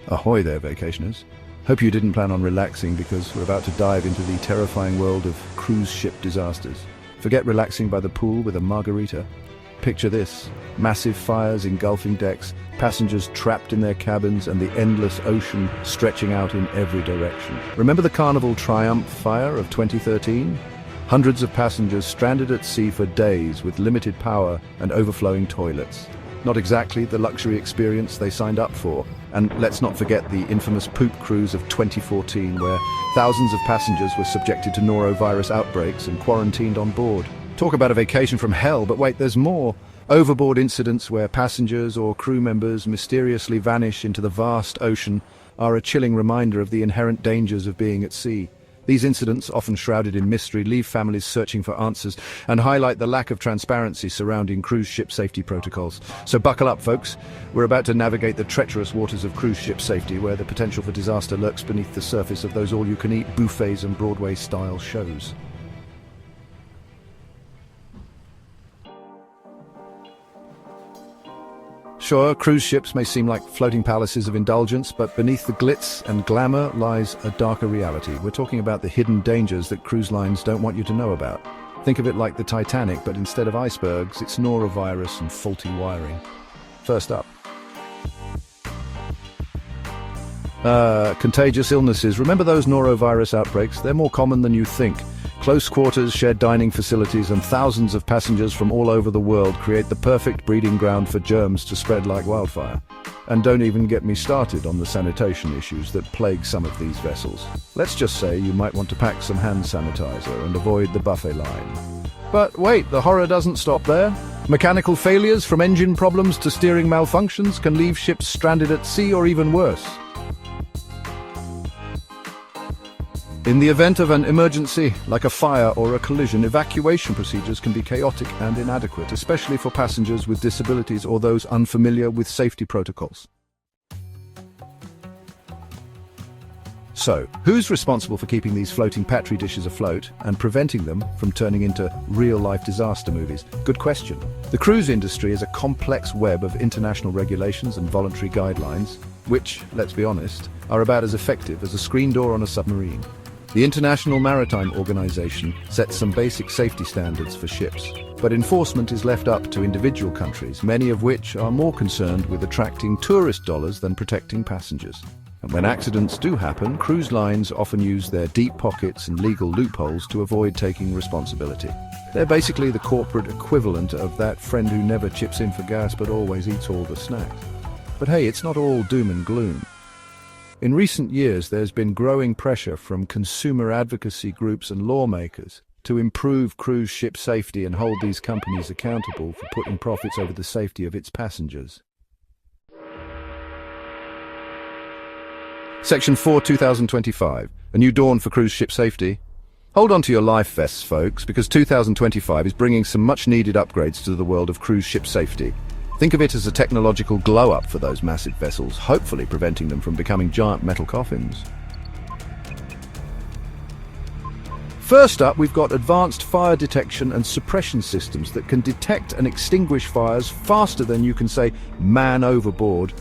Ahoy there, vacationers. Hope you didn't plan on relaxing because we're about to dive into the terrifying world of cruise ship disasters. Forget relaxing by the pool with a margarita. Picture this: massive fires engulfing decks, passengers trapped in their cabins, and the endless ocean stretching out in every direction. Remember the Carnival Triumph fire of 2013? Hundreds of passengers stranded at sea for days with limited power and overflowing toilets. Not exactly the luxury experience they signed up for. And let's not forget the infamous poop cruise of 2014, where thousands of passengers were subjected to norovirus outbreaks and quarantined on board. Talk about a vacation from hell, but wait, there's more. Overboard incidents where passengers or crew members mysteriously vanish into the vast ocean are a chilling reminder of the inherent dangers of being at sea. These incidents, often shrouded in mystery, leave families searching for answers and highlight the lack of transparency surrounding cruise ship safety protocols. So buckle up, folks. We're about to navigate the treacherous waters of cruise ship safety, where the potential for disaster lurks beneath the surface of those all-you-can-eat buffets and Broadway-style shows. Sure, cruise ships may seem like floating palaces of indulgence, but beneath the glitz and glamour lies a darker reality. We're talking about the hidden dangers that cruise lines don't want you to know about. Think of it like the Titanic, but instead of icebergs, it's norovirus and faulty wiring. First up. Contagious illnesses. Remember those norovirus outbreaks? They're more common than you think. Close quarters, shared dining facilities, and thousands of passengers from all over the world create the perfect breeding ground for germs to spread like wildfire. And don't even get me started on the sanitation issues that plague some of these vessels. Let's just say you might want to pack some hand sanitizer and avoid the buffet line. But wait, the horror doesn't stop there. Mechanical failures, from engine problems to steering malfunctions, can leave ships stranded at sea or even worse. In the event of an emergency, like a fire or a collision, evacuation procedures can be chaotic and inadequate, especially for passengers with disabilities or those unfamiliar with safety protocols. So, who's responsible for keeping these floating petri dishes afloat and preventing them from turning into real-life disaster movies? Good question. The cruise industry is a complex web of international regulations and voluntary guidelines, which, let's be honest, are about as effective as a screen door on a submarine. The International Maritime Organization sets some basic safety standards for ships, but enforcement is left up to individual countries, many of which are more concerned with attracting tourist dollars than protecting passengers. And when accidents do happen, cruise lines often use their deep pockets and legal loopholes to avoid taking responsibility. They're basically the corporate equivalent of that friend who never chips in for gas but always eats all the snacks. But hey, it's not all doom and gloom. In recent years, there's been growing pressure from consumer advocacy groups and lawmakers to improve cruise ship safety and hold these companies accountable for putting profits over the safety of its passengers. Section 4, 2025, a new dawn for cruise ship safety. Hold on to your life vests, folks, because 2025 is bringing some much-needed upgrades to the world of cruise ship safety. Think of it as a technological glow-up for those massive vessels, hopefully preventing them from becoming giant metal coffins. First up, we've got advanced fire detection and suppression systems that can detect and extinguish fires faster than you can say, "man overboard."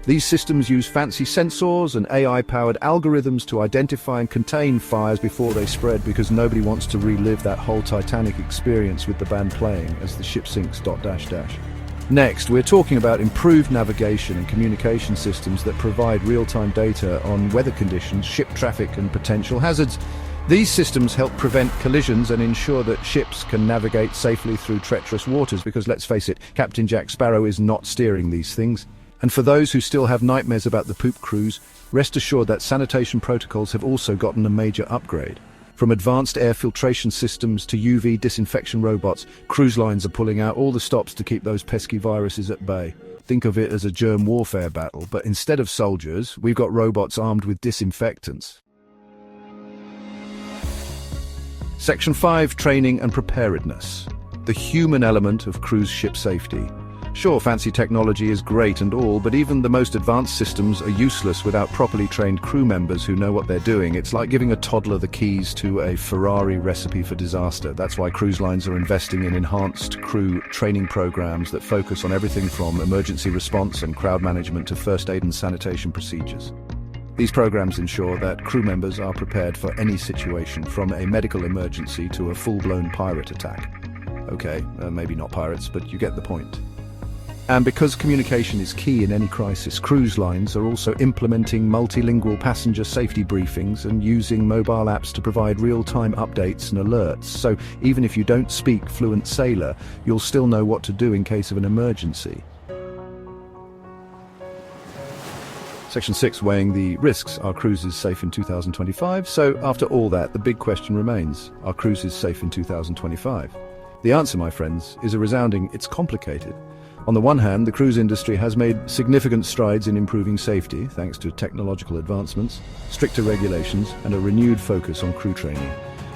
These systems use fancy sensors and AI-powered algorithms to identify and contain fires before they spread, because nobody wants to relive that whole Titanic experience with the band playing as the ship sinks ... Next, we're talking about improved navigation and communication systems that provide real-time data on weather conditions, ship traffic, and potential hazards. These systems help prevent collisions and ensure that ships can navigate safely through treacherous waters, because let's face it, Captain Jack Sparrow is not steering these things. And for those who still have nightmares about the poop cruise, rest assured that sanitation protocols have also gotten a major upgrade. From advanced air filtration systems to UV disinfection robots, cruise lines are pulling out all the stops to keep those pesky viruses at bay. Think of it as a germ warfare battle, but instead of soldiers, we've got robots armed with disinfectants. Section 5, training and preparedness. The human element of cruise ship safety. Sure, fancy technology is great and all, but even the most advanced systems are useless without properly trained crew members who know what they're doing. It's like giving a toddler the keys to a Ferrari recipe for disaster. That's why cruise lines are investing in enhanced crew training programs that focus on everything from emergency response and crowd management to first aid and sanitation procedures. These programs ensure that crew members are prepared for any situation, from a medical emergency to a full-blown pirate attack. Okay, maybe not pirates, but you get the point. And because communication is key in any crisis, cruise lines are also implementing multilingual passenger safety briefings and using mobile apps to provide real-time updates and alerts. So even if you don't speak fluent sailor, you'll still know what to do in case of an emergency. Section 6, weighing the risks. Are cruises safe in 2025? So after all that, the big question remains, are cruises safe in 2025? The answer, my friends, is a resounding, it's complicated. On the one hand, the cruise industry has made significant strides in improving safety, thanks to technological advancements, stricter regulations, and a renewed focus on crew training.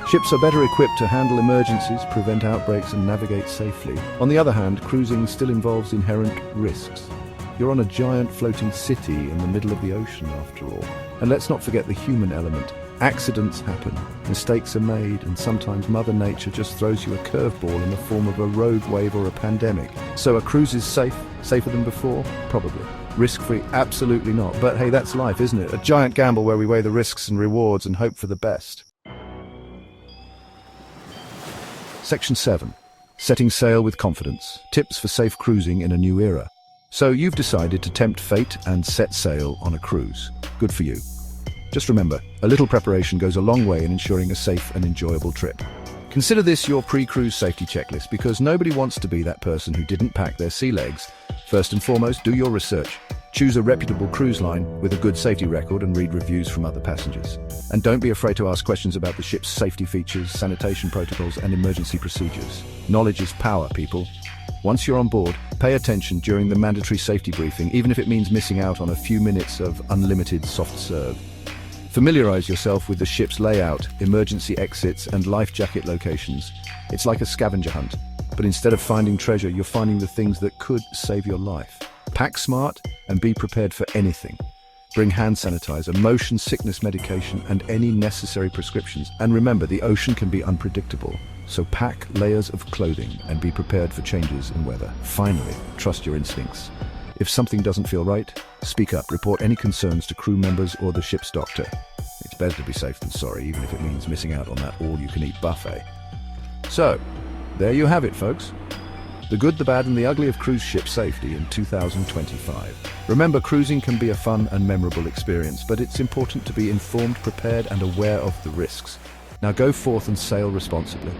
Ships are better equipped to handle emergencies, prevent outbreaks, and navigate safely. On the other hand, cruising still involves inherent risks. You're on a giant floating city in the middle of the ocean, after all. And let's not forget the human element. Accidents happen, mistakes are made, and sometimes Mother Nature just throws you a curveball in the form of a rogue wave or a pandemic. So are cruises safe? Safer than before? Probably. Risk-free? Absolutely not. But hey, that's life, isn't it? A giant gamble where we weigh the risks and rewards and hope for the best. Section 7. Setting sail with confidence. Tips for safe cruising in a new era. So you've decided to tempt fate and set sail on a cruise. Good for you. Just remember, a little preparation goes a long way in ensuring a safe and enjoyable trip. Consider this your pre-cruise safety checklist, because nobody wants to be that person who didn't pack their sea legs. First and foremost, do your research. Choose a reputable cruise line with a good safety record and read reviews from other passengers. And don't be afraid to ask questions about the ship's safety features, sanitation protocols, and emergency procedures. Knowledge is power, people. Once you're on board, pay attention during the mandatory safety briefing, even if it means missing out on a few minutes of unlimited soft serve. Familiarize yourself with the ship's layout, emergency exits, and life jacket locations. It's like a scavenger hunt, but instead of finding treasure, you're finding the things that could save your life. Pack smart and be prepared for anything. Bring hand sanitizer, motion sickness medication, and any necessary prescriptions. And remember, the ocean can be unpredictable, so pack layers of clothing and be prepared for changes in weather. Finally, trust your instincts. If something doesn't feel right, speak up. Report any concerns to crew members or the ship's doctor. It's better to be safe than sorry, even if it means missing out on that all-you-can-eat buffet. So, there you have it, folks. The good, the bad, and the ugly of cruise ship safety in 2025. Remember, cruising can be a fun and memorable experience, but it's important to be informed, prepared, and aware of the risks. Now go forth and sail responsibly.